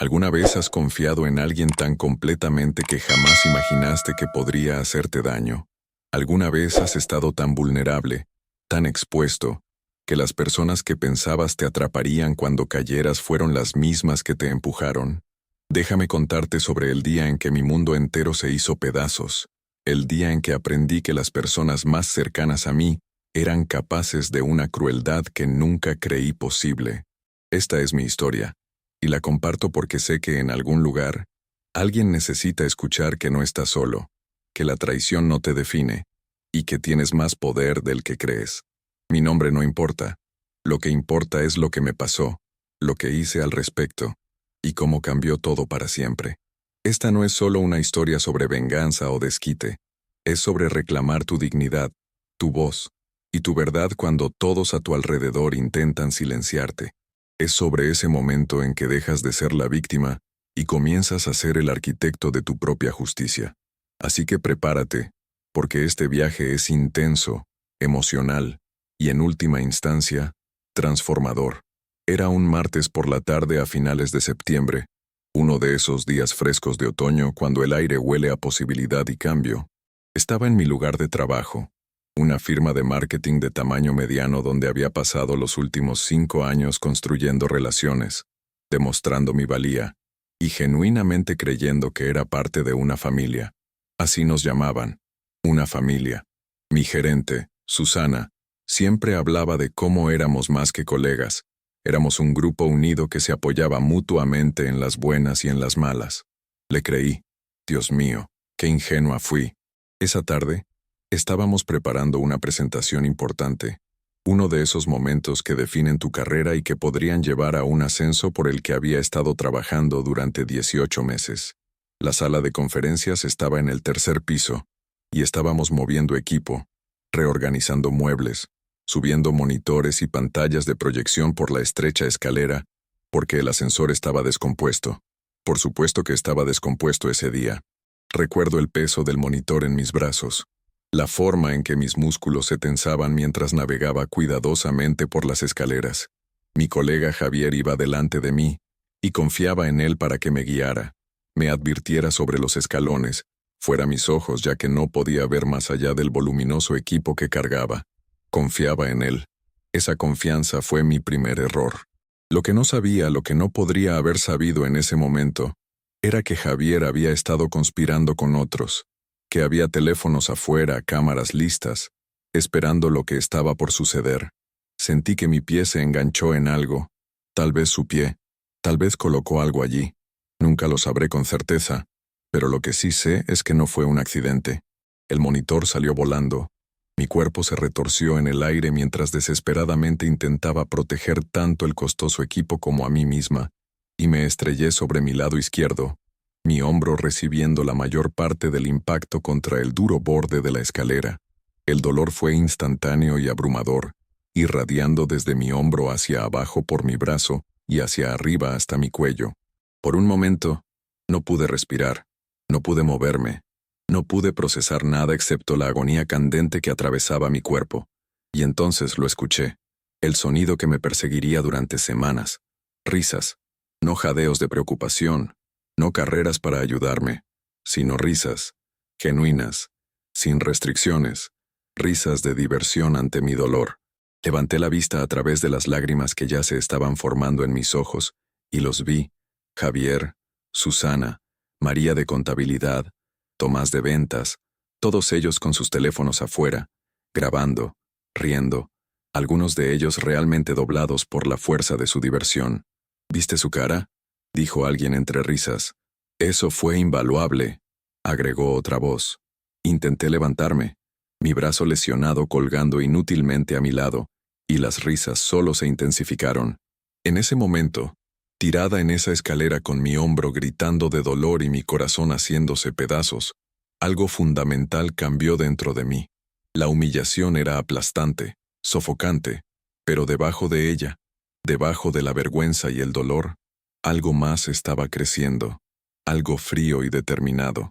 ¿Alguna vez has confiado en alguien tan completamente que jamás imaginaste que podría hacerte daño? ¿Alguna vez has estado tan vulnerable, tan expuesto, que las personas que pensabas te atraparían cuando cayeras fueron las mismas que te empujaron? Déjame contarte sobre el día en que mi mundo entero se hizo pedazos, el día en que aprendí que las personas más cercanas a mí eran capaces de una crueldad que nunca creí posible. Esta es mi historia, y la comparto porque sé que en algún lugar, alguien necesita escuchar que no estás solo, que la traición no te define, y que tienes más poder del que crees. Mi nombre no importa. Lo que importa es lo que me pasó, lo que hice al respecto, y cómo cambió todo para siempre. Esta no es solo una historia sobre venganza o desquite, es sobre reclamar tu dignidad, tu voz, y tu verdad cuando todos a tu alrededor intentan silenciarte. Es sobre ese momento en que dejas de ser la víctima y comienzas a ser el arquitecto de tu propia justicia. Así que prepárate, porque este viaje es intenso, emocional y, en última instancia, transformador. Era un martes por la tarde a finales de septiembre, uno de esos días frescos de otoño cuando el aire huele a posibilidad y cambio. Estaba en mi lugar de trabajo, una firma de marketing de tamaño mediano donde había pasado los últimos 5 años construyendo relaciones, demostrando mi valía, y genuinamente creyendo que era parte de una familia. Así nos llamaban, una familia. Mi gerente, Susana, siempre hablaba de cómo éramos más que colegas. Éramos un grupo unido que se apoyaba mutuamente en las buenas y en las malas. Le creí. Dios mío, qué ingenua fui. Esa tarde, estábamos preparando una presentación importante, uno de esos momentos que definen tu carrera y que podrían llevar a un ascenso por el que había estado trabajando durante 18 meses. La sala de conferencias estaba en el tercer piso, y estábamos moviendo equipo, reorganizando muebles, subiendo monitores y pantallas de proyección por la estrecha escalera, porque el ascensor estaba descompuesto. Por supuesto que estaba descompuesto ese día. Recuerdo el peso del monitor en mis brazos, la forma en que mis músculos se tensaban mientras navegaba cuidadosamente por las escaleras. Mi colega Javier iba delante de mí, y confiaba en él para que me guiara, me advirtiera sobre los escalones, fuera mis ojos ya que no podía ver más allá del voluminoso equipo que cargaba. Confiaba en él. Esa confianza fue mi primer error. Lo que no sabía, lo que no podría haber sabido en ese momento, era que Javier había estado conspirando con otros, que había teléfonos afuera, cámaras listas, esperando lo que estaba por suceder. Sentí que mi pie se enganchó en algo, tal vez su pie, tal vez colocó algo allí. Nunca lo sabré con certeza, pero lo que sí sé es que no fue un accidente. El monitor salió volando. Mi cuerpo se retorció en el aire mientras desesperadamente intentaba proteger tanto el costoso equipo como a mí misma, y me estrellé sobre mi lado izquierdo, mi hombro recibiendo la mayor parte del impacto contra el duro borde de la escalera. El dolor fue instantáneo y abrumador, irradiando desde mi hombro hacia abajo por mi brazo y hacia arriba hasta mi cuello. Por un momento, no pude respirar, no pude moverme, no pude procesar nada excepto la agonía candente que atravesaba mi cuerpo. Y entonces lo escuché, el sonido que me perseguiría durante semanas. Risas, no jadeos de preocupación, no carreras para ayudarme, sino risas, genuinas, sin restricciones, risas de diversión ante mi dolor. Levanté la vista a través de las lágrimas que ya se estaban formando en mis ojos, y los vi: Javier, Susana, María de contabilidad, Tomás de ventas, todos ellos con sus teléfonos afuera, grabando, riendo, algunos de ellos realmente doblados por la fuerza de su diversión. ¿Viste su cara?, dijo alguien entre risas. Eso fue invaluable, agregó otra voz. Intenté levantarme, mi brazo lesionado colgando inútilmente a mi lado, y las risas solo se intensificaron. En ese momento, tirada en esa escalera con mi hombro gritando de dolor y mi corazón haciéndose pedazos, algo fundamental cambió dentro de mí. La humillación era aplastante, sofocante, pero debajo de ella, debajo de la vergüenza y el dolor, algo más estaba creciendo, algo frío y determinado.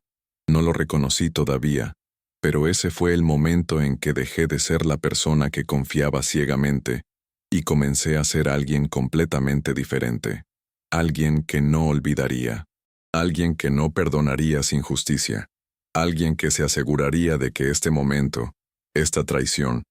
No lo reconocí todavía, pero ese fue el momento en que dejé de ser la persona que confiaba ciegamente y comencé a ser alguien completamente diferente. Alguien que no olvidaría. Alguien que no perdonaría sin justicia. Alguien que se aseguraría de que este momento, esta traición,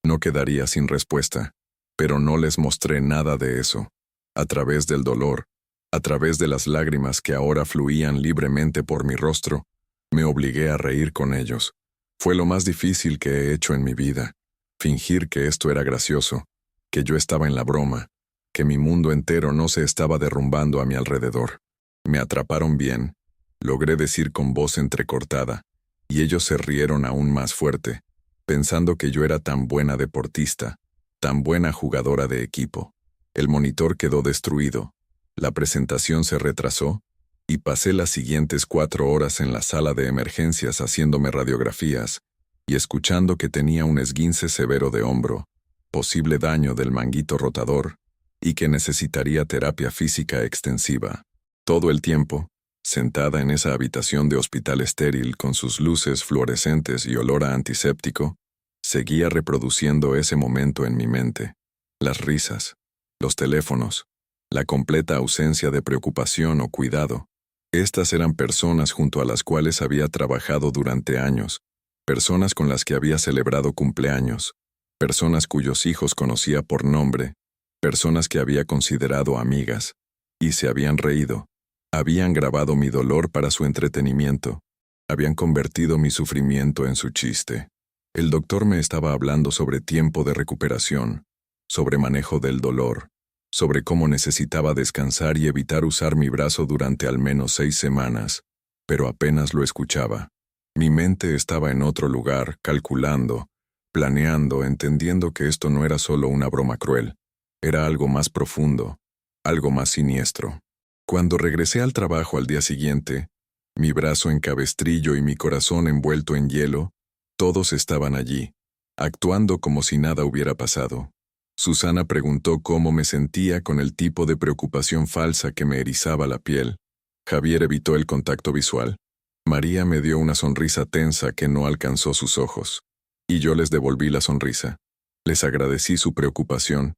no quedaría sin respuesta. Pero no les mostré nada de eso. A través del dolor, a través de las lágrimas que ahora fluían libremente por mi rostro, me obligué a reír con ellos. Fue lo más difícil que he hecho en mi vida. Fingir que esto era gracioso, que yo estaba en la broma, que mi mundo entero no se estaba derrumbando a mi alrededor. Me atraparon bien, logré decir con voz entrecortada, y ellos se rieron aún más fuerte, pensando que yo era tan buena deportista, tan buena jugadora de equipo. El monitor quedó destruido, la presentación se retrasó, y pasé las siguientes 4 horas en la sala de emergencias haciéndome radiografías y escuchando que tenía un esguince severo de hombro, posible daño del manguito rotador, y que necesitaría terapia física extensiva. Todo el tiempo, sentada en esa habitación de hospital estéril con sus luces fluorescentes y olor a antiséptico, seguía reproduciendo ese momento en mi mente. Las risas, los teléfonos, la completa ausencia de preocupación o cuidado. Estas eran personas junto a las cuales había trabajado durante años, personas con las que había celebrado cumpleaños, personas cuyos hijos conocía por nombre, personas que había considerado amigas, y se habían reído, habían grabado mi dolor para su entretenimiento, habían convertido mi sufrimiento en su chiste. El doctor me estaba hablando sobre tiempo de recuperación, sobre manejo del dolor, sobre cómo necesitaba descansar y evitar usar mi brazo durante al menos 6 semanas, pero apenas lo escuchaba. Mi mente estaba en otro lugar, calculando, planeando, entendiendo que esto no era solo una broma cruel, era algo más profundo, algo más siniestro. Cuando regresé al trabajo al día siguiente, mi brazo en cabestrillo y mi corazón envuelto en hielo, todos estaban allí, actuando como si nada hubiera pasado. Susana preguntó cómo me sentía con el tipo de preocupación falsa que me erizaba la piel. Javier evitó el contacto visual. María me dio una sonrisa tensa que no alcanzó sus ojos. Y yo les devolví la sonrisa. Les agradecí su preocupación.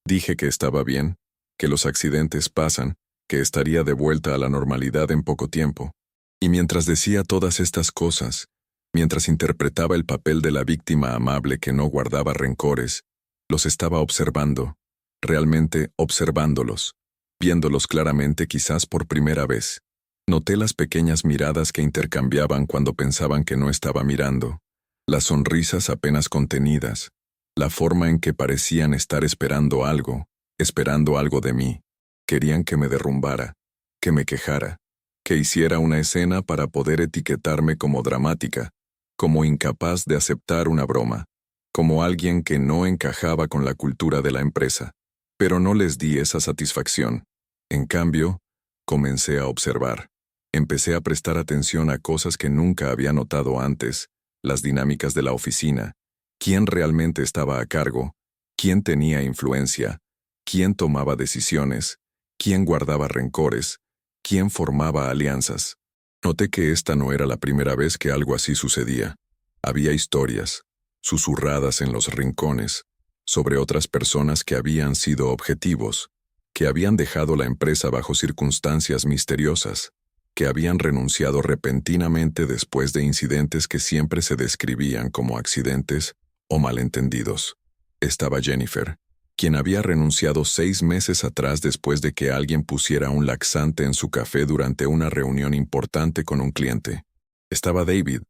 Dije que estaba bien, que los accidentes pasan, que estaría de vuelta a la normalidad en poco tiempo. Y mientras decía todas estas cosas, mientras interpretaba el papel de la víctima amable que no guardaba rencores, los estaba observando, realmente observándolos, viéndolos claramente quizás por primera vez. Noté las pequeñas miradas que intercambiaban cuando pensaban que no estaba mirando, las sonrisas apenas contenidas, la forma en que parecían estar esperando algo de mí. Querían que me derrumbara, que me quejara, que hiciera una escena para poder etiquetarme como dramática, como incapaz de aceptar una broma, como alguien que no encajaba con la cultura de la empresa. Pero no les di esa satisfacción. En cambio, comencé a observar. Empecé a prestar atención a cosas que nunca había notado antes, las dinámicas de la oficina, quién realmente estaba a cargo, quién tenía influencia, quién tomaba decisiones, quién guardaba rencores, quién formaba alianzas. Noté que esta no era la primera vez que algo así sucedía. Había historias, susurradas en los rincones, sobre otras personas que habían sido objetivos, que habían dejado la empresa bajo circunstancias misteriosas, que habían renunciado repentinamente después de incidentes que siempre se describían como accidentes o malentendidos. Estaba Jennifer, quien había renunciado 6 meses atrás después de que alguien pusiera un laxante en su café durante una reunión importante con un cliente. Estaba David,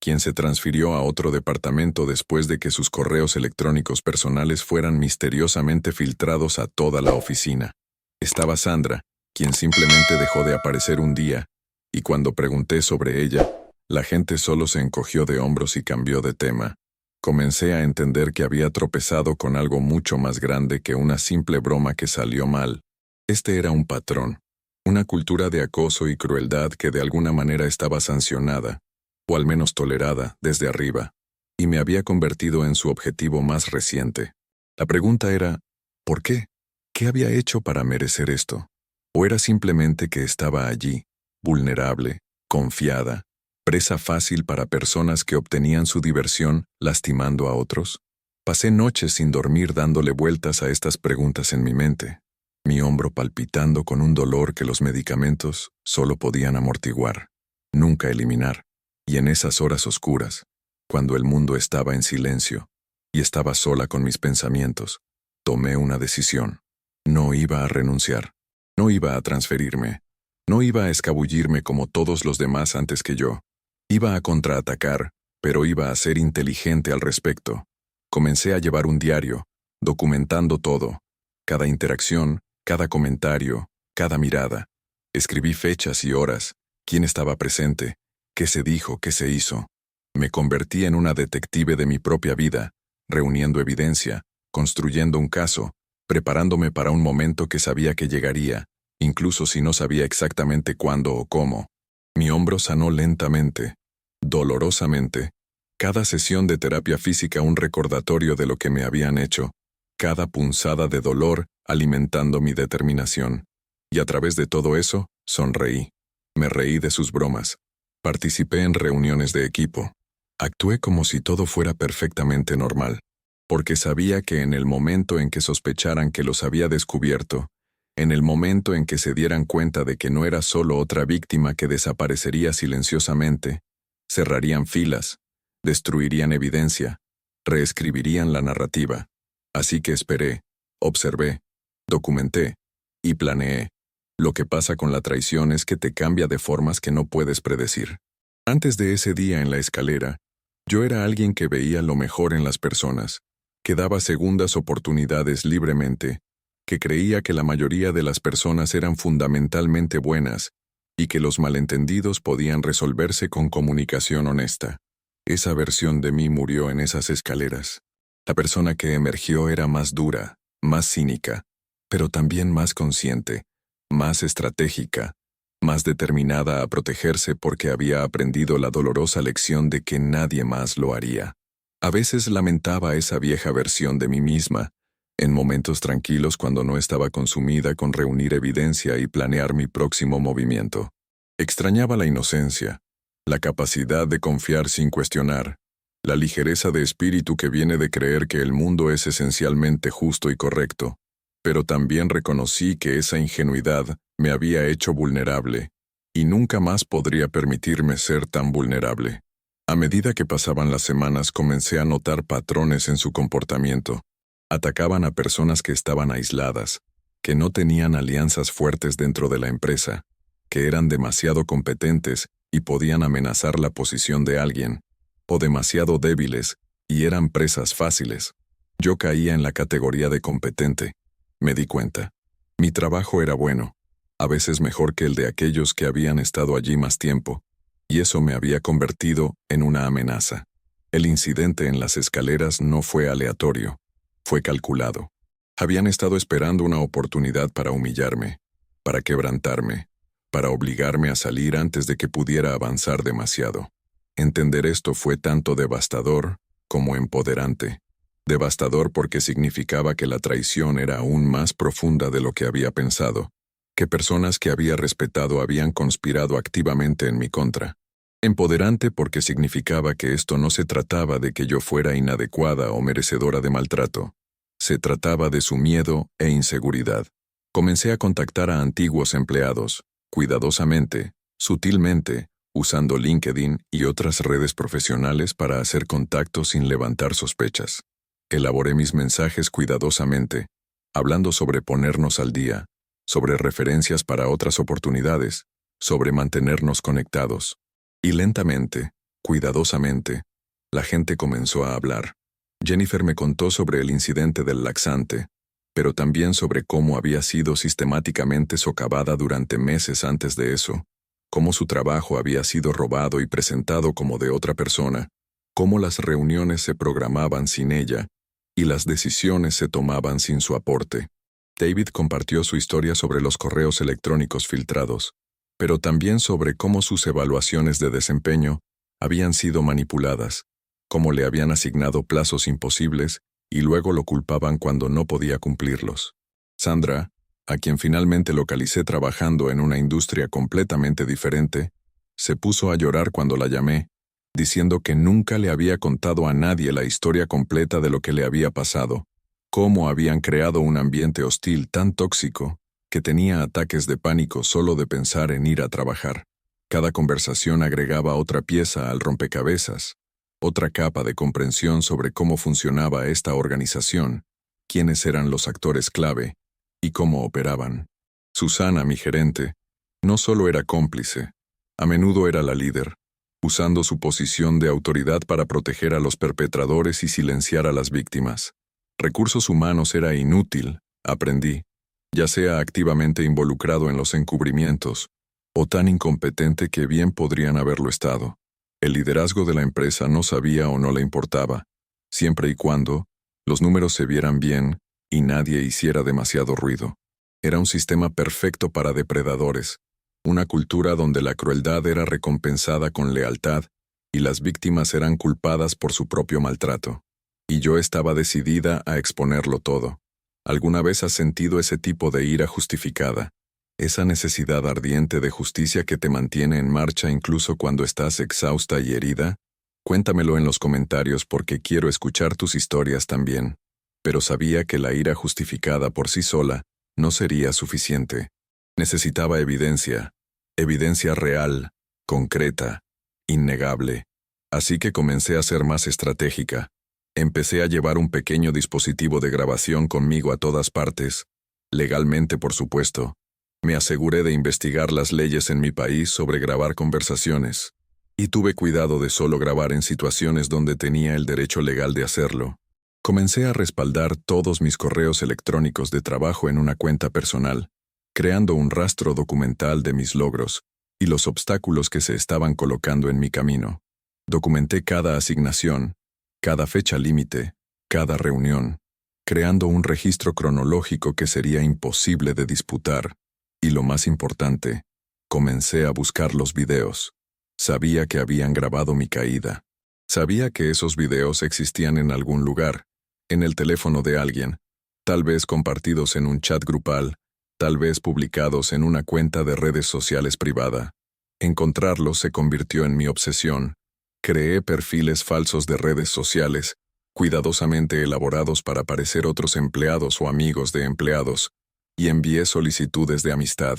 quien se transfirió a otro departamento después de que sus correos electrónicos personales fueran misteriosamente filtrados a toda la oficina. Estaba Sandra, quien simplemente dejó de aparecer un día, y cuando pregunté sobre ella, la gente solo se encogió de hombros y cambió de tema. Comencé a entender que había tropezado con algo mucho más grande que una simple broma que salió mal. Este era un patrón, una cultura de acoso y crueldad que de alguna manera estaba sancionada, o al menos tolerada, desde arriba, y me había convertido en su objetivo más reciente. La pregunta era, ¿por qué? ¿Qué había hecho para merecer esto? ¿O era simplemente que estaba allí, vulnerable, confiada, presa fácil para personas que obtenían su diversión lastimando a otros? Pasé noches sin dormir dándole vueltas a estas preguntas en mi mente. mi hombro palpitando con un dolor que los medicamentos solo podían amortiguar, nunca eliminar. Y en esas horas oscuras, cuando el mundo estaba en silencio y estaba sola con mis pensamientos, tomé una decisión. No iba a renunciar, no iba a transferirme, no iba a escabullirme como todos los demás antes que yo. Iba a contraatacar, pero iba a ser inteligente al respecto. Comencé a llevar un diario, documentando todo, cada interacción, cada comentario, cada mirada. Escribí fechas y horas, quién estaba presente, qué se dijo, qué se hizo. Me convertí en una detective de mi propia vida, reuniendo evidencia, construyendo un caso, preparándome para un momento que sabía que llegaría, incluso si no sabía exactamente cuándo o cómo. Mi hombro sanó lentamente, dolorosamente. Cada sesión de terapia física un recordatorio de lo que me habían hecho, cada punzada de dolor alimentando mi determinación. Y a través de todo eso, sonreí. Me reí de sus bromas. Participé en reuniones de equipo. Actué como si todo fuera perfectamente normal, porque sabía que en el momento en que sospecharan que los había descubierto, en el momento en que se dieran cuenta de que no era solo otra víctima que desaparecería silenciosamente, cerrarían filas, destruirían evidencia, reescribirían la narrativa. Así que esperé, observé, documenté y planeé. Lo que pasa con la traición es que te cambia de formas que no puedes predecir. Antes de ese día en la escalera, yo era alguien que veía lo mejor en las personas, que daba segundas oportunidades libremente, que creía que la mayoría de las personas eran fundamentalmente buenas y que los malentendidos podían resolverse con comunicación honesta. Esa versión de mí murió en esas escaleras. La persona que emergió era más dura, más cínica, pero también más consciente, más estratégica, más determinada a protegerse porque había aprendido la dolorosa lección de que nadie más lo haría. A veces lamentaba esa vieja versión de mí misma, en momentos tranquilos cuando no estaba consumida con reunir evidencia y planear mi próximo movimiento. Extrañaba la inocencia, la capacidad de confiar sin cuestionar, la ligereza de espíritu que viene de creer que el mundo es esencialmente justo y correcto, pero también reconocí que esa ingenuidad me había hecho vulnerable, y nunca más podría permitirme ser tan vulnerable. A medida que pasaban las semanas comencé a notar patrones en su comportamiento. Atacaban a personas que estaban aisladas, que no tenían alianzas fuertes dentro de la empresa, que eran demasiado competentes y podían amenazar la posición de alguien, o demasiado débiles y eran presas fáciles. Yo caía en la categoría de competente. Me di cuenta. Mi trabajo era bueno, a veces mejor que el de aquellos que habían estado allí más tiempo, y eso me había convertido en una amenaza. El incidente en las escaleras no fue aleatorio, fue calculado. Habían estado esperando una oportunidad para humillarme, para quebrantarme, para obligarme a salir antes de que pudiera avanzar demasiado. Entender esto fue tanto devastador como empoderante. Devastador porque significaba que la traición era aún más profunda de lo que había pensado, que personas que había respetado habían conspirado activamente en mi contra. Empoderante porque significaba que esto no se trataba de que yo fuera inadecuada o merecedora de maltrato. Se trataba de su miedo e inseguridad. Comencé a contactar a antiguos empleados, cuidadosamente, sutilmente, usando LinkedIn y otras redes profesionales para hacer contactos sin levantar sospechas. Elaboré mis mensajes cuidadosamente, hablando sobre ponernos al día, sobre referencias para otras oportunidades, sobre mantenernos conectados. Y lentamente, cuidadosamente, la gente comenzó a hablar. Jennifer me contó sobre el incidente del laxante, pero también sobre cómo había sido sistemáticamente socavada durante meses antes de eso, cómo su trabajo había sido robado y presentado como de otra persona, cómo las reuniones se programaban sin ella y las decisiones se tomaban sin su aporte. David compartió su historia sobre los correos electrónicos filtrados, pero también sobre cómo sus evaluaciones de desempeño habían sido manipuladas, cómo le habían asignado plazos imposibles y luego lo culpaban cuando no podía cumplirlos. Sandra, a quien finalmente localicé trabajando en una industria completamente diferente, se puso a llorar cuando la llamé, diciendo que nunca le había contado a nadie la historia completa de lo que le había pasado, cómo habían creado un ambiente hostil tan tóxico que tenía ataques de pánico solo de pensar en ir a trabajar. Cada conversación agregaba otra pieza al rompecabezas, otra capa de comprensión sobre cómo funcionaba esta organización, quiénes eran los actores clave y cómo operaban. Susana, mi gerente, no solo era cómplice, a menudo era la líder, usando su posición de autoridad para proteger a los perpetradores y silenciar a las víctimas. Recursos humanos era inútil, aprendí, ya sea activamente involucrado en los encubrimientos, o tan incompetente que bien podrían haberlo estado. El liderazgo de la empresa no sabía o no le importaba, siempre y cuando los números se vieran bien y nadie hiciera demasiado ruido. Era un sistema perfecto para depredadores, una cultura donde la crueldad era recompensada con lealtad y las víctimas eran culpadas por su propio maltrato. Y yo estaba decidida a exponerlo todo. ¿Alguna vez has sentido ese tipo de ira justificada? Esa necesidad ardiente de justicia que te mantiene en marcha incluso cuando estás exhausta y herida. Cuéntamelo en los comentarios porque quiero escuchar tus historias también. Pero sabía que la ira justificada por sí sola no sería suficiente. Necesitaba evidencia, evidencia real, concreta, innegable. Así que comencé a ser más estratégica. Empecé a llevar un pequeño dispositivo de grabación conmigo a todas partes, legalmente por supuesto. Me aseguré de investigar las leyes en mi país sobre grabar conversaciones, y tuve cuidado de solo grabar en situaciones donde tenía el derecho legal de hacerlo. Comencé a respaldar todos mis correos electrónicos de trabajo en una cuenta personal, creando un rastro documental de mis logros y los obstáculos que se estaban colocando en mi camino. Documenté cada asignación, cada fecha límite, cada reunión, creando un registro cronológico que sería imposible de disputar. Y lo más importante, comencé a buscar los videos. Sabía que habían grabado mi caída. Sabía que esos videos existían en algún lugar, en el teléfono de alguien, tal vez compartidos en un chat grupal, tal vez publicados en una cuenta de redes sociales privada. Encontrarlos se convirtió en mi obsesión. Creé perfiles falsos de redes sociales, cuidadosamente elaborados para parecer otros empleados o amigos de empleados, y envié solicitudes de amistad,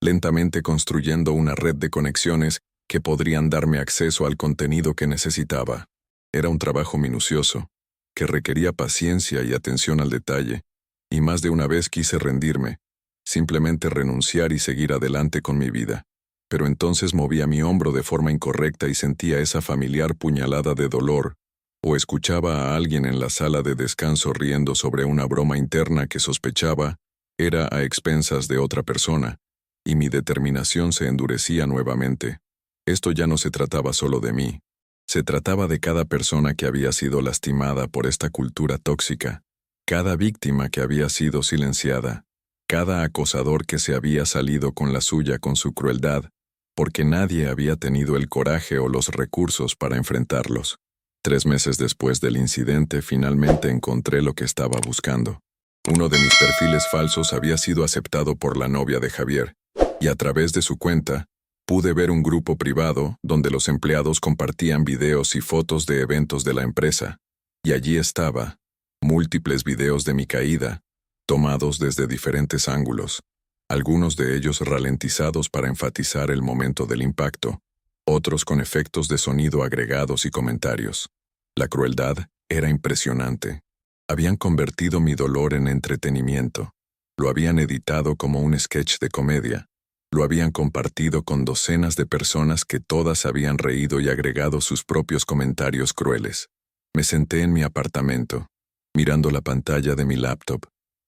lentamente construyendo una red de conexiones que podrían darme acceso al contenido que necesitaba. Era un trabajo minucioso, que requería paciencia y atención al detalle, y más de una vez quise rendirme, simplemente renunciar y seguir adelante con mi vida. Pero entonces movía mi hombro de forma incorrecta y sentía esa familiar puñalada de dolor, o escuchaba a alguien en la sala de descanso riendo sobre una broma interna que sospechaba era a expensas de otra persona, y mi determinación se endurecía nuevamente. Esto ya no se trataba solo de mí. Se trataba de cada persona que había sido lastimada por esta cultura tóxica, cada víctima que había sido silenciada, cada acosador que se había salido con la suya con su crueldad, porque nadie había tenido el coraje o los recursos para enfrentarlos. 3 meses después del incidente, finalmente encontré lo que estaba buscando. Uno de mis perfiles falsos había sido aceptado por la novia de Javier, y a través de su cuenta, pude ver un grupo privado donde los empleados compartían videos y fotos de eventos de la empresa, y allí estaba, múltiples videos de mi caída, tomados desde diferentes ángulos, algunos de ellos ralentizados para enfatizar el momento del impacto, otros con efectos de sonido agregados y comentarios. La crueldad era impresionante. Habían convertido mi dolor en entretenimiento. Lo habían editado como un sketch de comedia. Lo habían compartido con docenas de personas que todas habían reído y agregado sus propios comentarios crueles. Me senté en mi apartamento, mirando la pantalla de mi laptop,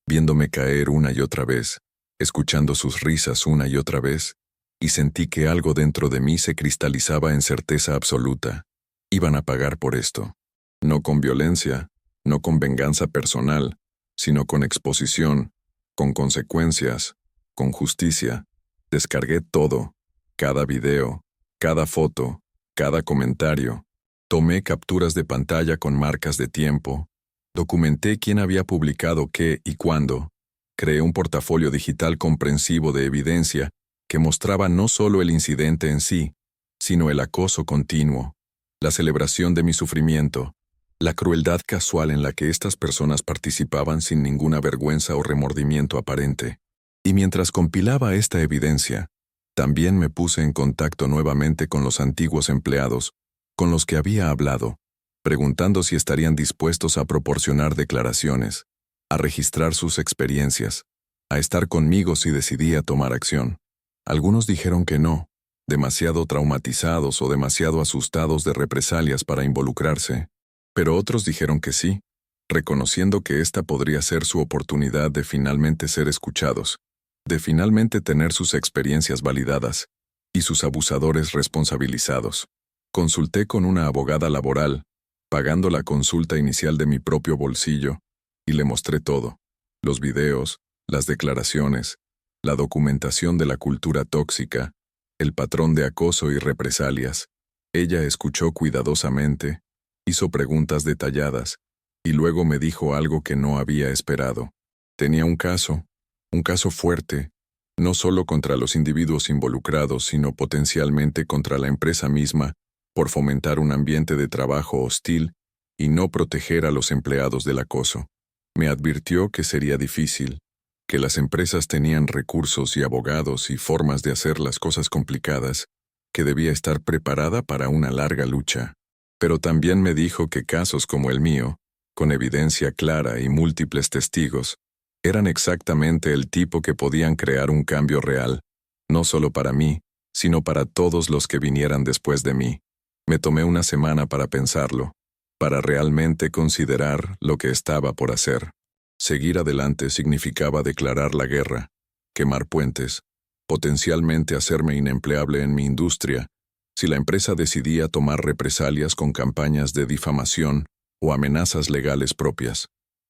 viéndome caer una y otra vez, escuchando sus risas una y otra vez, y sentí que algo dentro de mí se cristalizaba en certeza absoluta. Iban a pagar por esto. No con violencia, no con venganza personal, sino con exposición, con consecuencias, con justicia. Descargué todo, cada video, cada foto, cada comentario. Tomé capturas de pantalla con marcas de tiempo. Documenté quién había publicado qué y cuándo. Creé un portafolio digital comprensivo de evidencia que mostraba no solo el incidente en sí, sino el acoso continuo, la celebración de mi sufrimiento, La crueldad casual en la que estas personas participaban sin ninguna vergüenza o remordimiento aparente. Y mientras compilaba esta evidencia, también me puse en contacto nuevamente con los antiguos empleados, con los que había hablado, preguntando si estarían dispuestos a proporcionar declaraciones, a registrar sus experiencias, a estar conmigo si decidía tomar acción. Algunos dijeron que no, demasiado traumatizados o demasiado asustados de represalias para involucrarse, pero otros dijeron que sí, reconociendo que esta podría ser su oportunidad de finalmente ser escuchados, de finalmente tener sus experiencias validadas y sus abusadores responsabilizados. Consulté con una abogada laboral, pagando la consulta inicial de mi propio bolsillo, y le mostré todo: los videos, las declaraciones, la documentación de la cultura tóxica, el patrón de acoso y represalias. Ella escuchó cuidadosamente, hizo preguntas detalladas, y luego me dijo algo que no había esperado. Tenía un caso fuerte, no solo contra los individuos involucrados, sino potencialmente contra la empresa misma, por fomentar un ambiente de trabajo hostil y no proteger a los empleados del acoso. Me advirtió que sería difícil, que las empresas tenían recursos y abogados y formas de hacer las cosas complicadas, que debía estar preparada para una larga lucha. Pero también me dijo que casos como el mío, con evidencia clara y múltiples testigos, eran exactamente el tipo que podían crear un cambio real, no solo para mí, sino para todos los que vinieran después de mí. Me tomé una semana para pensarlo, para realmente considerar lo que estaba por hacer. Seguir adelante significaba declarar la guerra, quemar puentes, potencialmente hacerme inempleable en mi industria, si la empresa decidía tomar represalias con campañas de difamación o amenazas legales propias.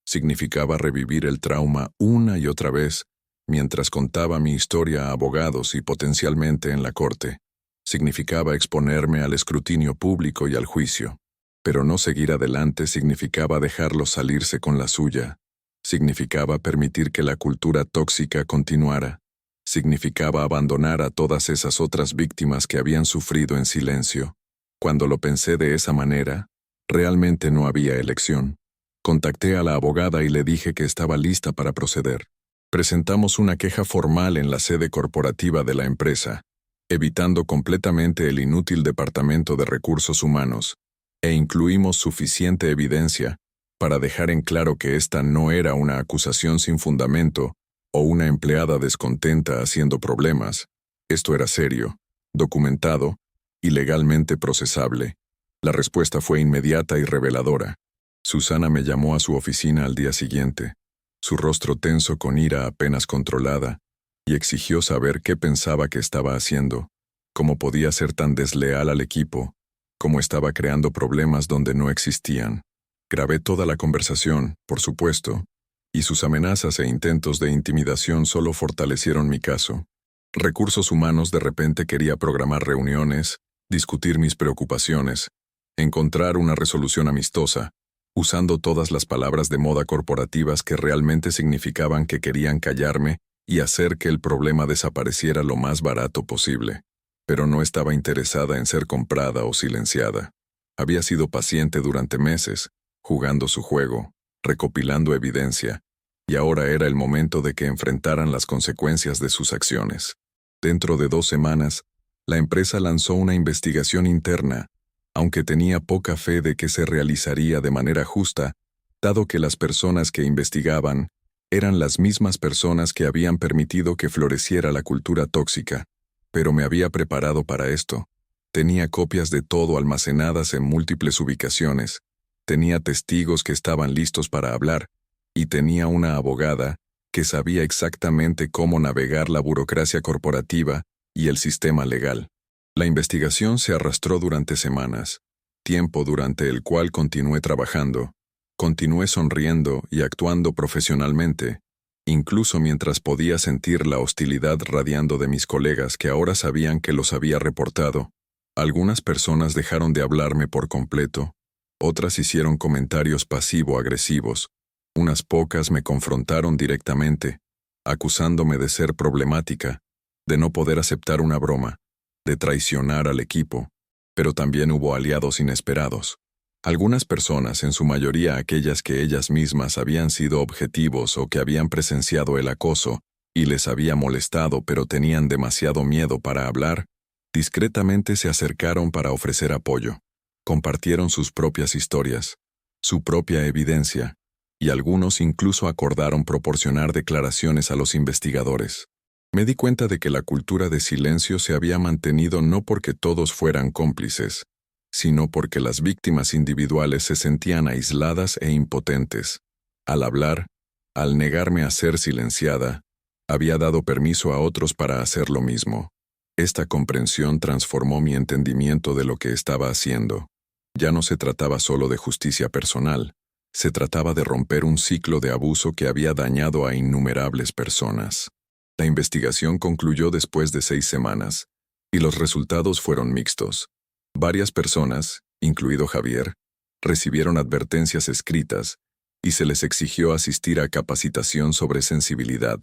Significaba revivir el trauma una y otra vez, mientras contaba mi historia a abogados y potencialmente en la corte. Significaba exponerme al escrutinio público y al juicio. Pero no seguir adelante significaba dejarlos salirse con la suya. Significaba permitir que la cultura tóxica continuara. Significaba abandonar a todas esas otras víctimas que habían sufrido en silencio. Cuando lo pensé de esa manera, realmente no había elección. Contacté a la abogada y le dije que estaba lista para proceder. Presentamos una queja formal en la sede corporativa de la empresa, evitando completamente el inútil Departamento de Recursos Humanos, e incluimos suficiente evidencia para dejar en claro que esta no era una acusación sin fundamento o una empleada descontenta haciendo problemas. Esto era serio, documentado y legalmente procesable. La respuesta fue inmediata y reveladora. Susana me llamó a su oficina al día siguiente, su rostro tenso con ira apenas controlada, y exigió saber qué pensaba que estaba haciendo, cómo podía ser tan desleal al equipo, cómo estaba creando problemas donde no existían. Grabé toda la conversación, por supuesto, y sus amenazas e intentos de intimidación solo fortalecieron mi caso. Recursos Humanos de repente quería programar reuniones, discutir mis preocupaciones, encontrar una resolución amistosa, usando todas las palabras de moda corporativas que realmente significaban que querían callarme y hacer que el problema desapareciera lo más barato posible. Pero no estaba interesada en ser comprada o silenciada. Había sido paciente durante meses, jugando su juego, recopilando evidencia, y ahora era el momento de que enfrentaran las consecuencias de sus acciones. Dentro de 2 semanas, la empresa lanzó una investigación interna, aunque tenía poca fe de que se realizaría de manera justa, dado que las personas que investigaban eran las mismas personas que habían permitido que floreciera la cultura tóxica. Pero me había preparado para esto. Tenía copias de todo almacenadas en múltiples ubicaciones, tenía testigos que estaban listos para hablar, y tenía una abogada que sabía exactamente cómo navegar la burocracia corporativa y el sistema legal. La investigación se arrastró durante semanas, tiempo durante el cual continué trabajando, continué sonriendo y actuando profesionalmente, incluso mientras podía sentir la hostilidad radiando de mis colegas que ahora sabían que los había reportado. Algunas personas dejaron de hablarme por completo, otras hicieron comentarios pasivo-agresivos, unas pocas me confrontaron directamente, acusándome de ser problemática, de no poder aceptar una broma, de traicionar al equipo, pero también hubo aliados inesperados. Algunas personas, en su mayoría aquellas que ellas mismas habían sido objetivos o que habían presenciado el acoso, y les había molestado pero tenían demasiado miedo para hablar, discretamente se acercaron para ofrecer apoyo. Compartieron sus propias historias, su propia evidencia, y algunos incluso acordaron proporcionar declaraciones a los investigadores. Me di cuenta de que la cultura de silencio se había mantenido no porque todos fueran cómplices, sino porque las víctimas individuales se sentían aisladas e impotentes. Al hablar, al negarme a ser silenciada, había dado permiso a otros para hacer lo mismo. Esta comprensión transformó mi entendimiento de lo que estaba haciendo. Ya no se trataba solo de justicia personal, se trataba de romper un ciclo de abuso que había dañado a innumerables personas. La investigación concluyó después de 6 semanas, y los resultados fueron mixtos. Varias personas, incluido Javier, recibieron advertencias escritas y se les exigió asistir a capacitación sobre sensibilidad,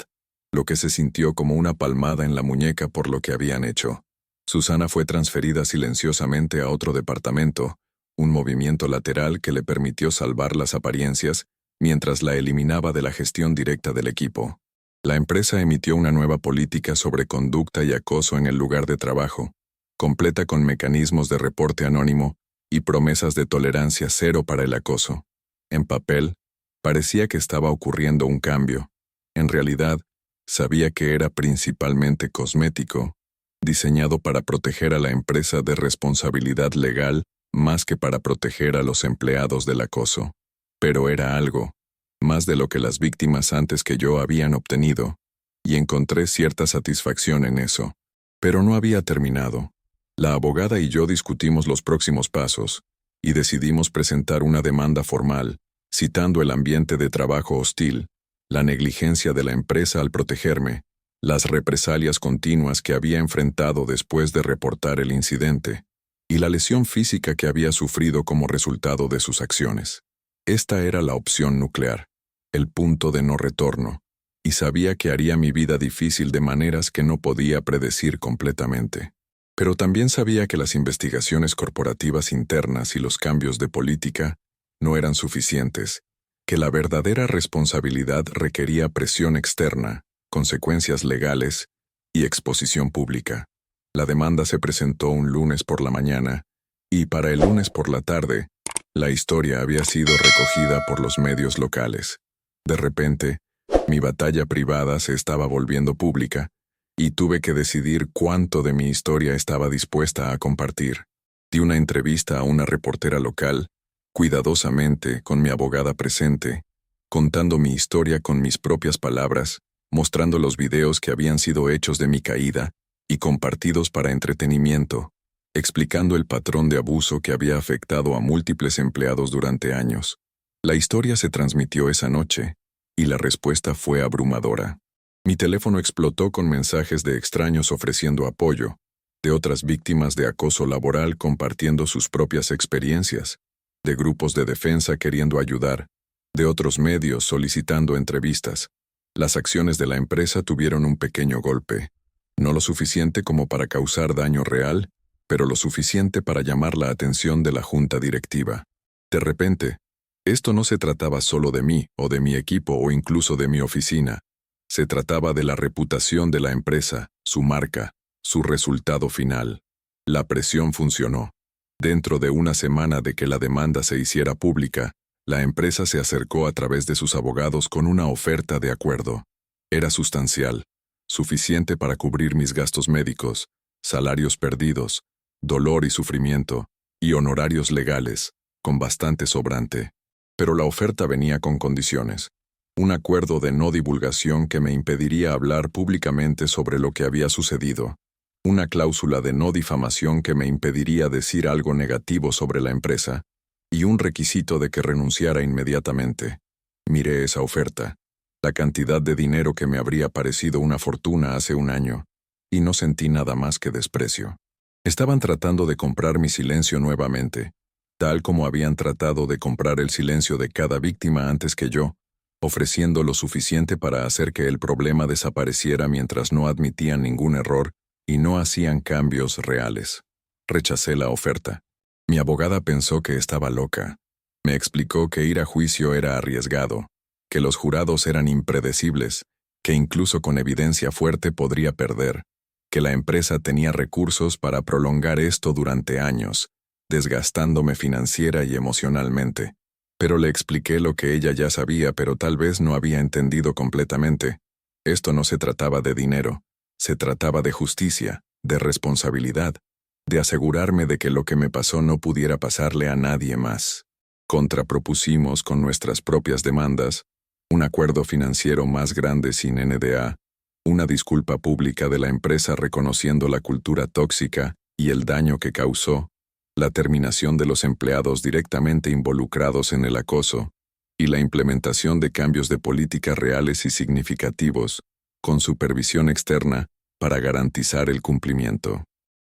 lo que se sintió como una palmada en la muñeca por lo que habían hecho. Susana fue transferida silenciosamente a otro departamento, un movimiento lateral que le permitió salvar las apariencias mientras la eliminaba de la gestión directa del equipo. La empresa emitió una nueva política sobre conducta y acoso en el lugar de trabajo, completa con mecanismos de reporte anónimo y promesas de tolerancia cero para el acoso. En papel, parecía que estaba ocurriendo un cambio. En realidad, sabía que era principalmente cosmético, diseñado para proteger a la empresa de responsabilidad legal más que para proteger a los empleados del acoso. Pero era algo, más de lo que las víctimas antes que yo habían obtenido, y encontré cierta satisfacción en eso. Pero no había terminado. La abogada y yo discutimos los próximos pasos, y decidimos presentar una demanda formal, citando el ambiente de trabajo hostil, la negligencia de la empresa al protegerme, las represalias continuas que había enfrentado después de reportar el incidente, y la lesión física que había sufrido como resultado de sus acciones. Esta era la opción nuclear, el punto de no retorno, y sabía que haría mi vida difícil de maneras que no podía predecir completamente. Pero también sabía que las investigaciones corporativas internas y los cambios de política no eran suficientes, que la verdadera responsabilidad requería presión externa, consecuencias legales y exposición pública. La demanda se presentó un lunes por la mañana, y para el lunes por la tarde, la historia había sido recogida por los medios locales. De repente, mi batalla privada se estaba volviendo pública, y tuve que decidir cuánto de mi historia estaba dispuesta a compartir. Di una entrevista a una reportera local, cuidadosamente, con mi abogada presente, contando mi historia con mis propias palabras, mostrando los videos que habían sido hechos de mi caída y compartidos para entretenimiento, explicando el patrón de abuso que había afectado a múltiples empleados durante años. La historia se transmitió esa noche, y la respuesta fue abrumadora. Mi teléfono explotó con mensajes de extraños ofreciendo apoyo, de otras víctimas de acoso laboral compartiendo sus propias experiencias, de grupos de defensa queriendo ayudar, de otros medios solicitando entrevistas. Las acciones de la empresa tuvieron un pequeño golpe, no lo suficiente como para causar daño real, pero lo suficiente para llamar la atención de la junta directiva. De repente, esto no se trataba solo de mí, o de mi equipo, o incluso de mi oficina. Se trataba de la reputación de la empresa, su marca, su resultado final. La presión funcionó. Dentro de una semana de que la demanda se hiciera pública, la empresa se acercó a través de sus abogados con una oferta de acuerdo. Era sustancial, suficiente para cubrir mis gastos médicos, salarios perdidos, dolor y sufrimiento, y honorarios legales, con bastante sobrante. Pero la oferta venía con condiciones. Un acuerdo de no divulgación que me impediría hablar públicamente sobre lo que había sucedido. Una cláusula de no difamación que me impediría decir algo negativo sobre la empresa. Y un requisito de que renunciara inmediatamente. Miré esa oferta, la cantidad de dinero que me habría parecido una fortuna hace un año, y no sentí nada más que desprecio. Estaban tratando de comprar mi silencio nuevamente, tal como habían tratado de comprar el silencio de cada víctima antes que yo, ofreciendo lo suficiente para hacer que el problema desapareciera mientras no admitían ningún error y no hacían cambios reales. Rechacé la oferta. Mi abogada pensó que estaba loca. Me explicó que ir a juicio era arriesgado, que los jurados eran impredecibles, que incluso con evidencia fuerte podría perder, que la empresa tenía recursos para prolongar esto durante años, desgastándome financiera y emocionalmente. Pero le expliqué lo que ella ya sabía, pero tal vez no había entendido completamente. Esto no se trataba de dinero, se trataba de justicia, de responsabilidad, de asegurarme de que lo que me pasó no pudiera pasarle a nadie más. Contrapropusimos con nuestras propias demandas un acuerdo financiero más grande sin NDA, una disculpa pública de la empresa reconociendo la cultura tóxica y el daño que causó, la terminación de los empleados directamente involucrados en el acoso, y la implementación de cambios de política reales y significativos, con supervisión externa, para garantizar el cumplimiento.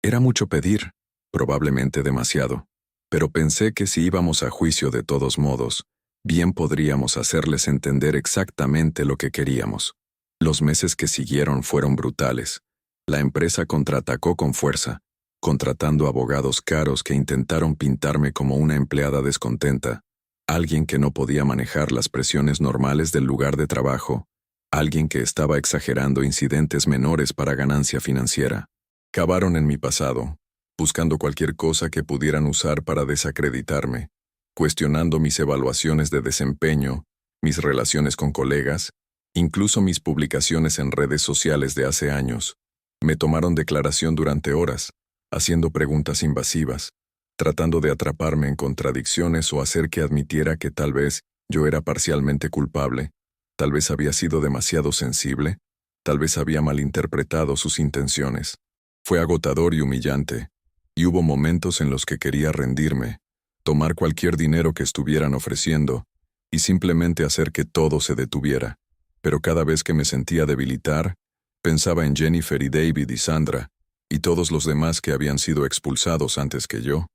Era mucho pedir, probablemente demasiado, pero pensé que si íbamos a juicio de todos modos, bien podríamos hacerles entender exactamente lo que queríamos. Los meses que siguieron fueron brutales. La empresa contraatacó con fuerza, contratando abogados caros que intentaron pintarme como una empleada descontenta, alguien que no podía manejar las presiones normales del lugar de trabajo, alguien que estaba exagerando incidentes menores para ganancia financiera. Cavaron en mi pasado, buscando cualquier cosa que pudieran usar para desacreditarme, cuestionando mis evaluaciones de desempeño, mis relaciones con colegas, incluso mis publicaciones en redes sociales de hace años. Me tomaron declaración durante horas, haciendo preguntas invasivas, tratando de atraparme en contradicciones o hacer que admitiera que tal vez yo era parcialmente culpable, tal vez había sido demasiado sensible, tal vez había malinterpretado sus intenciones. Fue agotador y humillante, y hubo momentos en los que quería rendirme, tomar cualquier dinero que estuvieran ofreciendo, y simplemente hacer que todo se detuviera. Pero cada vez que me sentía debilitar, pensaba en Jennifer y David y Sandra, y todos los demás que habían sido expulsados antes que yo,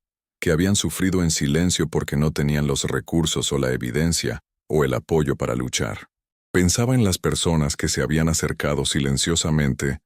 que habían sufrido en silencio porque no tenían los recursos o la evidencia, o el apoyo para luchar. Pensaba en las personas que se habían acercado silenciosamente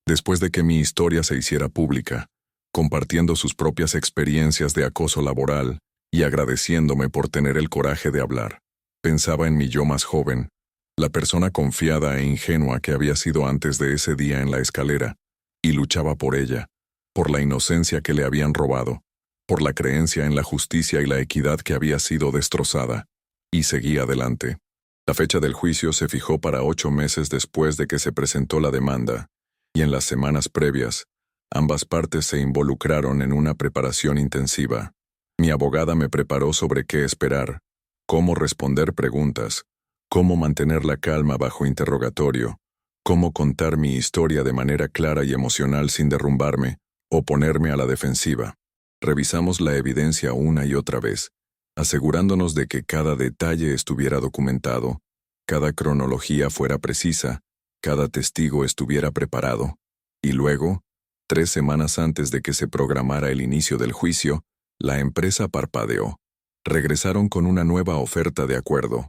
después de que mi historia se hiciera pública, compartiendo sus propias experiencias de acoso laboral y agradeciéndome por tener el coraje de hablar. Pensaba en mi yo más joven, la persona confiada e ingenua que había sido antes de ese día en la escalera, y luchaba por ella, por la inocencia que le habían robado, por la creencia en la justicia y la equidad que había sido destrozada, y seguía adelante. La fecha del juicio se fijó para 8 meses después de que se presentó la demanda, y en las semanas previas, ambas partes se involucraron en una preparación intensiva. Mi abogada me preparó sobre qué esperar, cómo responder preguntas, cómo mantener la calma bajo interrogatorio, cómo contar mi historia de manera clara y emocional sin derrumbarme o ponerme a la defensiva. Revisamos la evidencia una y otra vez, asegurándonos de que cada detalle estuviera documentado, cada cronología fuera precisa, cada testigo estuviera preparado. Y luego, 3 semanas antes de que se programara el inicio del juicio, la empresa parpadeó. Regresaron con una nueva oferta de acuerdo,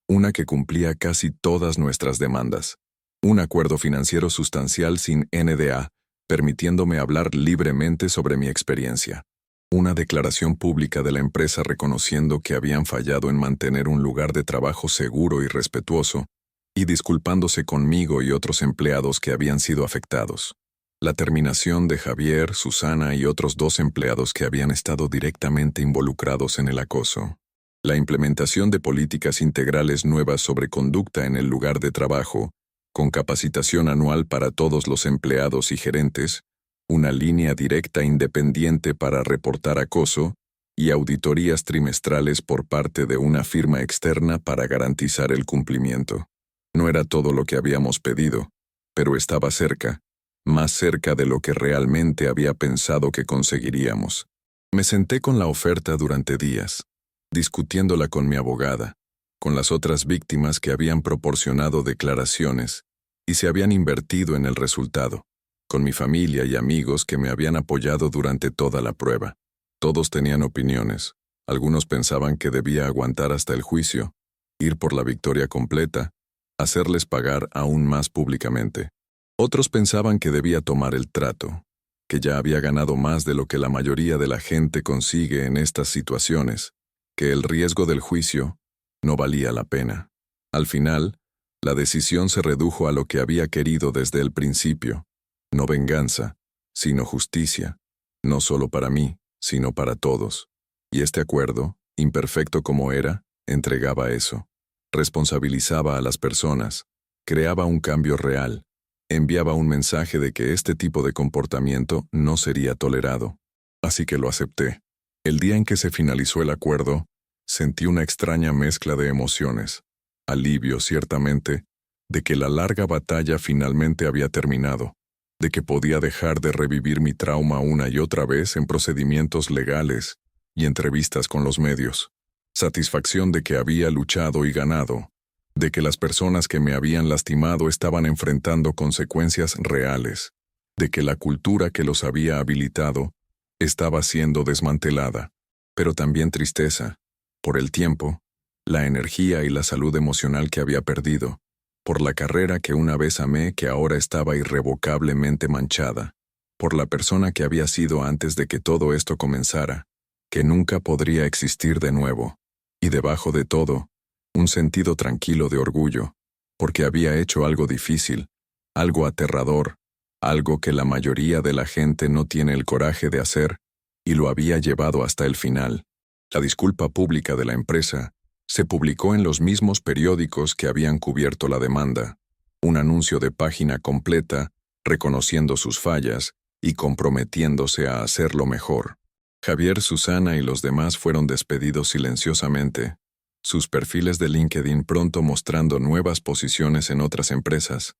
una que cumplía casi todas nuestras demandas. Un acuerdo financiero sustancial sin NDA, permitiéndome hablar libremente sobre mi experiencia. Una declaración pública de la empresa reconociendo que habían fallado en mantener un lugar de trabajo seguro y respetuoso, y disculpándose conmigo y otros empleados que habían sido afectados. La terminación de Javier, Susana y otros 2 empleados que habían estado directamente involucrados en el acoso. La implementación de políticas integrales nuevas sobre conducta en el lugar de trabajo, con capacitación anual para todos los empleados y gerentes, una línea directa independiente para reportar acoso, y auditorías trimestrales por parte de una firma externa para garantizar el cumplimiento. No era todo lo que habíamos pedido, pero estaba cerca, más cerca de lo que realmente había pensado que conseguiríamos. Me senté con la oferta durante días, discutiéndola con mi abogada, con las otras víctimas que habían proporcionado declaraciones y se habían invertido en el resultado, con mi familia y amigos que me habían apoyado durante toda la prueba. Todos tenían opiniones. Algunos pensaban que debía aguantar hasta el juicio, ir por la victoria completa, hacerles pagar aún más públicamente. Otros pensaban que debía tomar el trato, que ya había ganado más de lo que la mayoría de la gente consigue en estas situaciones, que el riesgo del juicio no valía la pena. Al final, la decisión se redujo a lo que había querido desde el principio, no venganza, sino justicia, no solo para mí, sino para todos. Y este acuerdo, imperfecto como era, entregaba eso. Responsabilizaba a las personas, creaba un cambio real, enviaba un mensaje de que este tipo de comportamiento no sería tolerado. Así que lo acepté. El día en que se finalizó el acuerdo, sentí una extraña mezcla de emociones. Alivio, ciertamente, de que la larga batalla finalmente había terminado, de que podía dejar de revivir mi trauma una y otra vez en procedimientos legales y entrevistas con los medios. Satisfacción de que había luchado y ganado, de que las personas que me habían lastimado estaban enfrentando consecuencias reales, de que la cultura que los había habilitado estaba siendo desmantelada, pero también tristeza, por el tiempo, la energía y la salud emocional que había perdido, por la carrera que una vez amé que ahora estaba irrevocablemente manchada, por la persona que había sido antes de que todo esto comenzara, que nunca podría existir de nuevo, y debajo de todo, un sentido tranquilo de orgullo, porque había hecho algo difícil, algo aterrador, algo que la mayoría de la gente no tiene el coraje de hacer, y lo había llevado hasta el final. La disculpa pública de la empresa se publicó en los mismos periódicos que habían cubierto la demanda, un anuncio de página completa, reconociendo sus fallas y comprometiéndose a hacerlo mejor. Javier, Susana y los demás fueron despedidos silenciosamente, sus perfiles de LinkedIn pronto mostrando nuevas posiciones en otras empresas,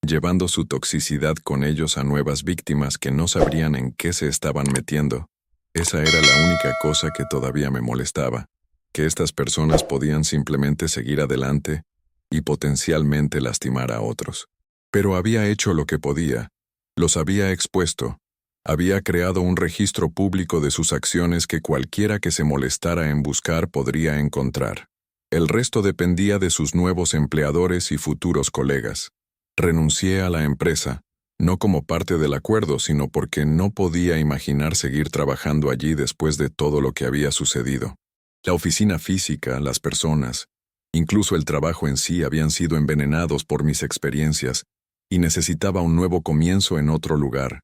llevando su toxicidad con ellos a nuevas víctimas que no sabrían en qué se estaban metiendo. Esa era la única cosa que todavía me molestaba, que estas personas podían simplemente seguir adelante y potencialmente lastimar a otros. Pero había hecho lo que podía, los había expuesto, había creado un registro público de sus acciones que cualquiera que se molestara en buscar podría encontrar. El resto dependía de sus nuevos empleadores y futuros colegas. Renuncié a la empresa, no como parte del acuerdo, sino porque no podía imaginar seguir trabajando allí después de todo lo que había sucedido. La oficina física, las personas, incluso el trabajo en sí habían sido envenenados por mis experiencias y necesitaba un nuevo comienzo en otro lugar.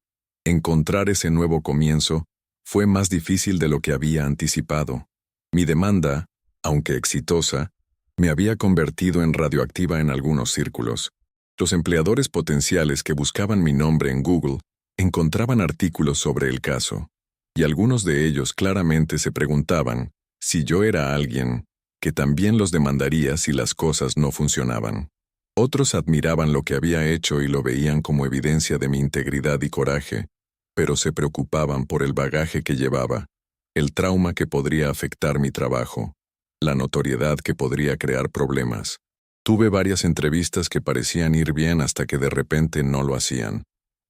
Encontrar ese nuevo comienzo fue más difícil de lo que había anticipado. Mi demanda, aunque exitosa, me había convertido en radioactiva en algunos círculos. Los empleadores potenciales que buscaban mi nombre en Google encontraban artículos sobre el caso, y algunos de ellos claramente se preguntaban si yo era alguien que también los demandaría si las cosas no funcionaban. Otros admiraban lo que había hecho y lo veían como evidencia de mi integridad y coraje, pero se preocupaban por el bagaje que llevaba, el trauma que podría afectar mi trabajo, la notoriedad que podría crear problemas. Tuve varias entrevistas que parecían ir bien hasta que de repente no lo hacían,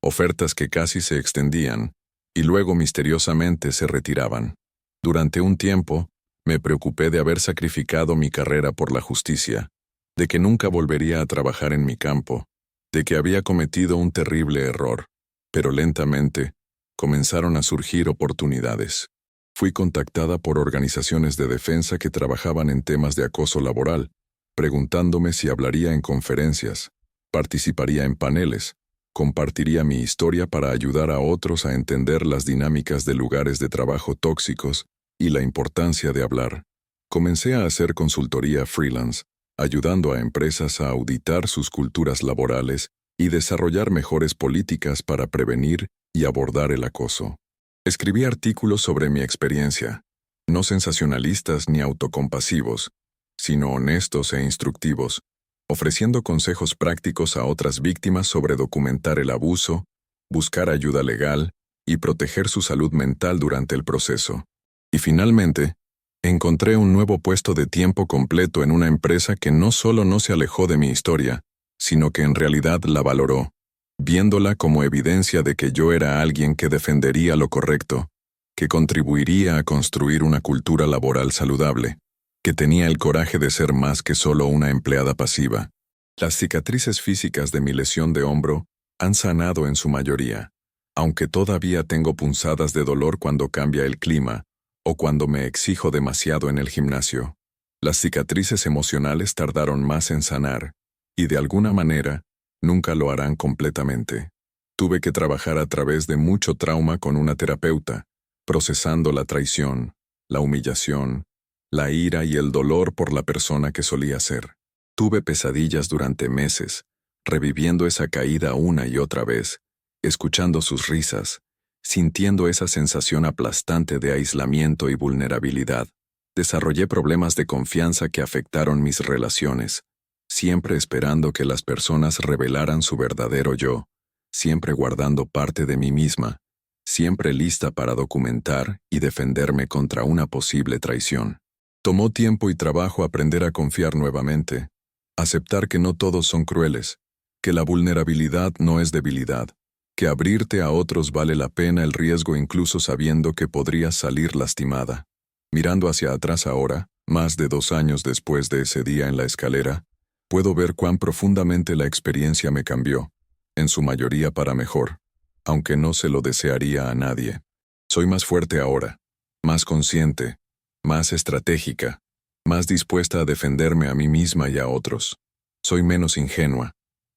ofertas que casi se extendían, y luego misteriosamente se retiraban. Durante un tiempo, me preocupé de haber sacrificado mi carrera por la justicia, de que nunca volvería a trabajar en mi campo, de que había cometido un terrible error, pero lentamente comenzaron a surgir oportunidades. Fui contactada por organizaciones de defensa que trabajaban en temas de acoso laboral, preguntándome si hablaría en conferencias, participaría en paneles, compartiría mi historia para ayudar a otros a entender las dinámicas de lugares de trabajo tóxicos y la importancia de hablar. Comencé a hacer consultoría freelance, ayudando a empresas a auditar sus culturas laborales y desarrollar mejores políticas para prevenir y abordar el acoso. Escribí artículos sobre mi experiencia, no sensacionalistas ni autocompasivos, sino honestos e instructivos, ofreciendo consejos prácticos a otras víctimas sobre documentar el abuso, buscar ayuda legal y proteger su salud mental durante el proceso. Y finalmente, encontré un nuevo puesto de tiempo completo en una empresa que no solo no se alejó de mi historia, sino que en realidad la valoró, viéndola como evidencia de que yo era alguien que defendería lo correcto, que contribuiría a construir una cultura laboral saludable, que tenía el coraje de ser más que solo una empleada pasiva. Las cicatrices físicas de mi lesión de hombro han sanado en su mayoría, Aunque todavía tengo punzadas de dolor cuando cambia el clima o cuando me exijo demasiado en el gimnasio. Las cicatrices emocionales tardaron más en sanar y de alguna manera nunca lo harán completamente. Tuve que trabajar a través de mucho trauma con una terapeuta, procesando la traición, la humillación, la ira y el dolor por la persona que solía ser. Tuve pesadillas durante meses, reviviendo esa caída una y otra vez, escuchando sus risas, sintiendo esa sensación aplastante de aislamiento y vulnerabilidad. Desarrollé problemas de confianza que afectaron mis relaciones, siempre esperando que las personas revelaran su verdadero yo, siempre guardando parte de mí misma, siempre lista para documentar y defenderme contra una posible traición. Tomó tiempo y trabajo aprender a confiar nuevamente, aceptar que no todos son crueles, que la vulnerabilidad no es debilidad, que abrirte a otros vale la pena el riesgo incluso sabiendo que podrías salir lastimada. Mirando hacia atrás ahora, más de 2 años después de ese día en la escalera, puedo ver cuán profundamente la experiencia me cambió, en su mayoría para mejor, aunque no se lo desearía a nadie. Soy más fuerte ahora, más consciente, más estratégica, más dispuesta a defenderme a mí misma y a otros. Soy menos ingenua,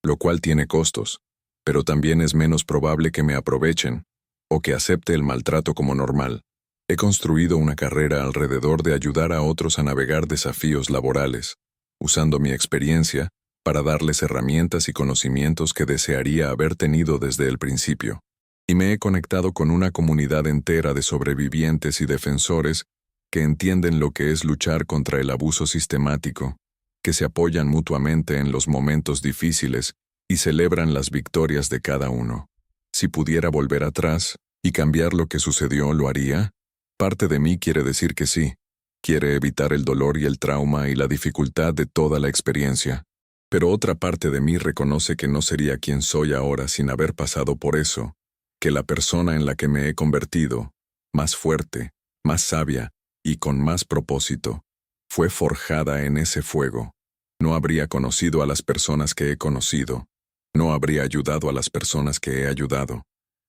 lo cual tiene costos, pero también es menos probable que me aprovechen o que acepte el maltrato como normal. He construido una carrera alrededor de ayudar a otros a navegar desafíos laborales, usando mi experiencia para darles herramientas y conocimientos que desearía haber tenido desde el principio. Y me he conectado con una comunidad entera de sobrevivientes y defensores que entienden lo que es luchar contra el abuso sistemático, que se apoyan mutuamente en los momentos difíciles y celebran las victorias de cada uno. Si pudiera volver atrás y cambiar lo que sucedió, ¿lo haría? Parte de mí quiere decir que sí. Quiere evitar el dolor y el trauma y la dificultad de toda la experiencia. Pero otra parte de mí reconoce que no sería quien soy ahora sin haber pasado por eso, que la persona en la que me he convertido, más fuerte, más sabia y con más propósito, fue forjada en ese fuego. No habría conocido a las personas que he conocido. No habría ayudado a las personas que he ayudado.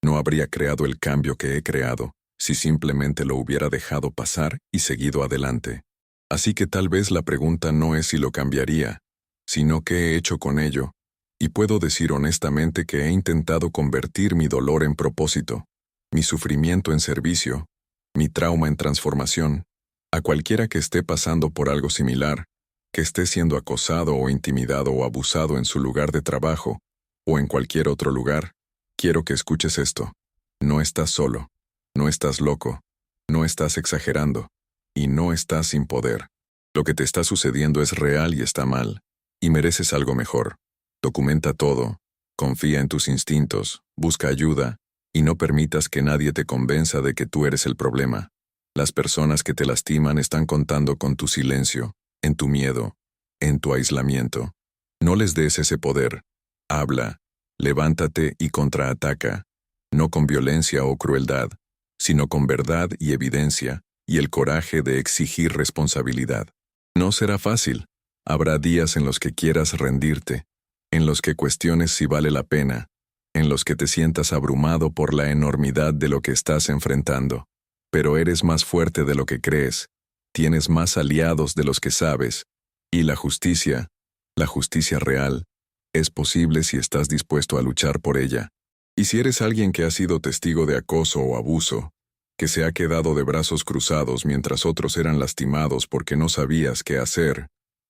No habría creado el cambio que he creado si simplemente lo hubiera dejado pasar y seguido adelante. Así que tal vez la pregunta no es si lo cambiaría, sino qué he hecho con ello, y puedo decir honestamente que he intentado convertir mi dolor en propósito, mi sufrimiento en servicio, mi trauma en transformación. A cualquiera que esté pasando por algo similar, que esté siendo acosado o intimidado o abusado en su lugar de trabajo, o en cualquier otro lugar, quiero que escuches esto. No estás solo. No estás loco, no estás exagerando, y no estás sin poder. Lo que te está sucediendo es real y está mal, y mereces algo mejor. Documenta todo, confía en tus instintos, busca ayuda, y no permitas que nadie te convenza de que tú eres el problema. Las personas que te lastiman están contando con tu silencio, en tu miedo, en tu aislamiento. No les des ese poder. Habla, levántate y contraataca, no con violencia o crueldad, sino con verdad y evidencia, y el coraje de exigir responsabilidad. No será fácil. Habrá días en los que quieras rendirte, en los que cuestiones si vale la pena, en los que te sientas abrumado por la enormidad de lo que estás enfrentando. Pero eres más fuerte de lo que crees, tienes más aliados de los que sabes, y la justicia real, es posible si estás dispuesto a luchar por ella. Y si eres alguien que ha sido testigo de acoso o abuso, que se ha quedado de brazos cruzados mientras otros eran lastimados porque no sabías qué hacer,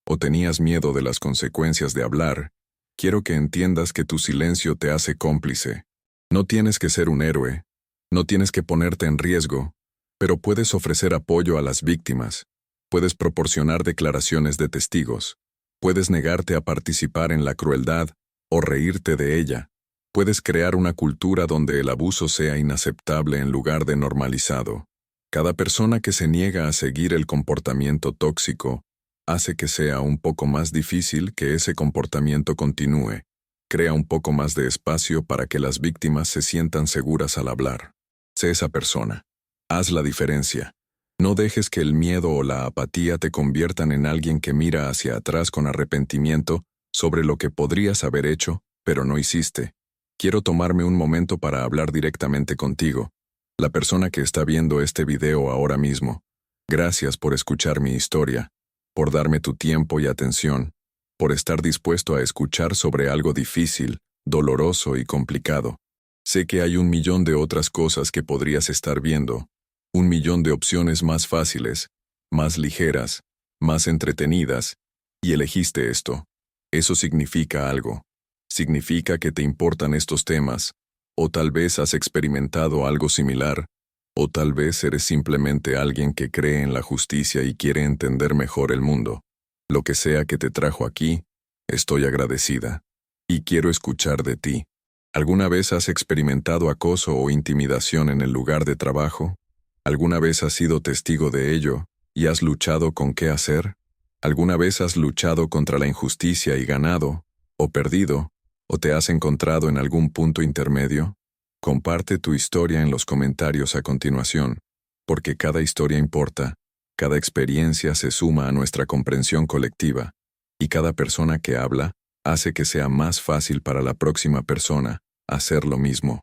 o tenías miedo de las consecuencias de hablar, quiero que entiendas que tu silencio te hace cómplice. No tienes que ser un héroe, no tienes que ponerte en riesgo, pero puedes ofrecer apoyo a las víctimas, puedes proporcionar declaraciones de testigos, puedes negarte a participar en la crueldad o reírte de ella. Puedes crear una cultura donde el abuso sea inaceptable en lugar de normalizado. Cada persona que se niega a seguir el comportamiento tóxico hace que sea un poco más difícil que ese comportamiento continúe. Crea un poco más de espacio para que las víctimas se sientan seguras al hablar. Sé esa persona. Haz la diferencia. No dejes que el miedo o la apatía te conviertan en alguien que mira hacia atrás con arrepentimiento sobre lo que podrías haber hecho, pero no hiciste. Quiero tomarme un momento para hablar directamente contigo, la persona que está viendo este video ahora mismo. Gracias por escuchar mi historia, por darme tu tiempo y atención, por estar dispuesto a escuchar sobre algo difícil, doloroso y complicado. Sé que hay 1.000.000 de otras cosas que podrías estar viendo, 1.000.000 de opciones más fáciles, más ligeras, más entretenidas, y elegiste esto. Eso significa algo. Significa que te importan estos temas, o tal vez has experimentado algo similar, o tal vez eres simplemente alguien que cree en la justicia y quiere entender mejor el mundo. Lo que sea que te trajo aquí, estoy agradecida. Y quiero escuchar de ti. ¿Alguna vez has experimentado acoso o intimidación en el lugar de trabajo? ¿Alguna vez has sido testigo de ello y has luchado con qué hacer? ¿Alguna vez has luchado contra la injusticia y ganado, o perdido, o te has encontrado en algún punto intermedio? Comparte tu historia en los comentarios a continuación, porque cada historia importa, cada experiencia se suma a nuestra comprensión colectiva, y cada persona que habla hace que sea más fácil para la próxima persona hacer lo mismo.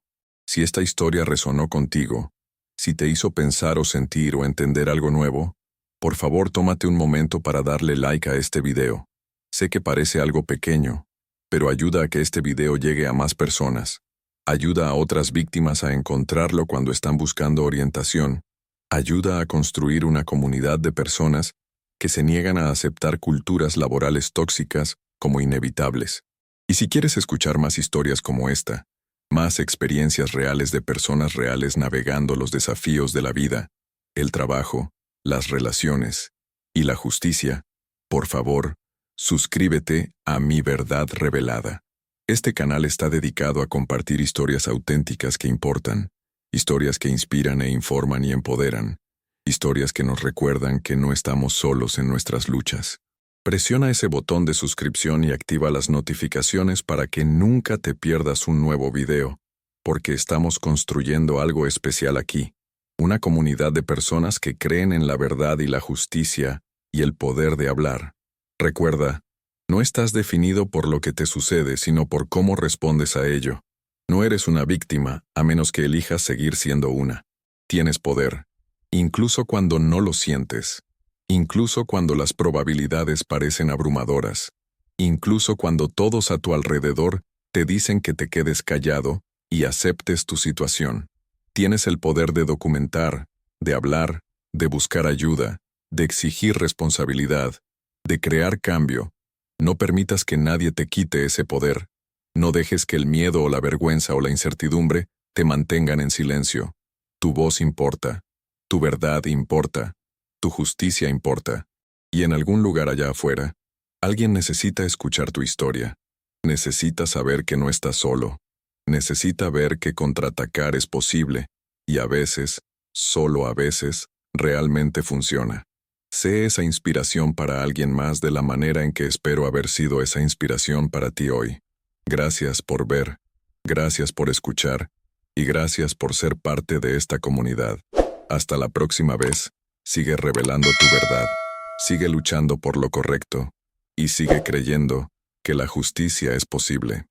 Si esta historia resonó contigo, si te hizo pensar o sentir o entender algo nuevo, por favor tómate un momento para darle like a este video. Sé que parece algo pequeño, pero ayuda a que este video llegue a más personas. Ayuda a otras víctimas a encontrarlo cuando están buscando orientación. Ayuda a construir una comunidad de personas que se niegan a aceptar culturas laborales tóxicas como inevitables. Y si quieres escuchar más historias como esta, más experiencias reales de personas reales navegando los desafíos de la vida, el trabajo, las relaciones y la justicia, por favor, suscríbete a Mi Verdad Revelada. Este canal está dedicado a compartir historias auténticas que importan, historias que inspiran e informan y empoderan, historias que nos recuerdan que no estamos solos en nuestras luchas. Presiona ese botón de suscripción y activa las notificaciones para que nunca te pierdas un nuevo video, porque estamos construyendo algo especial aquí, una comunidad de personas que creen en la verdad y la justicia y el poder de hablar. Recuerda, no estás definido por lo que te sucede, sino por cómo respondes a ello. No eres una víctima, a menos que elijas seguir siendo una. Tienes poder, incluso cuando no lo sientes, incluso cuando las probabilidades parecen abrumadoras, incluso cuando todos a tu alrededor te dicen que te quedes callado y aceptes tu situación. Tienes el poder de documentar, de hablar, de buscar ayuda, de exigir responsabilidad, de crear cambio. No permitas que nadie te quite ese poder. No dejes que el miedo o la vergüenza o la incertidumbre te mantengan en silencio. Tu voz importa. Tu verdad importa. Tu justicia importa. Y en algún lugar allá afuera, alguien necesita escuchar tu historia. Necesita saber que no estás solo. Necesita ver que contraatacar es posible. Y a veces, solo a veces, realmente funciona. Sé esa inspiración para alguien más de la manera en que espero haber sido esa inspiración para ti hoy. Gracias por ver, gracias por escuchar, y gracias por ser parte de esta comunidad. Hasta la próxima vez, sigue revelando tu verdad, sigue luchando por lo correcto, y sigue creyendo que la justicia es posible.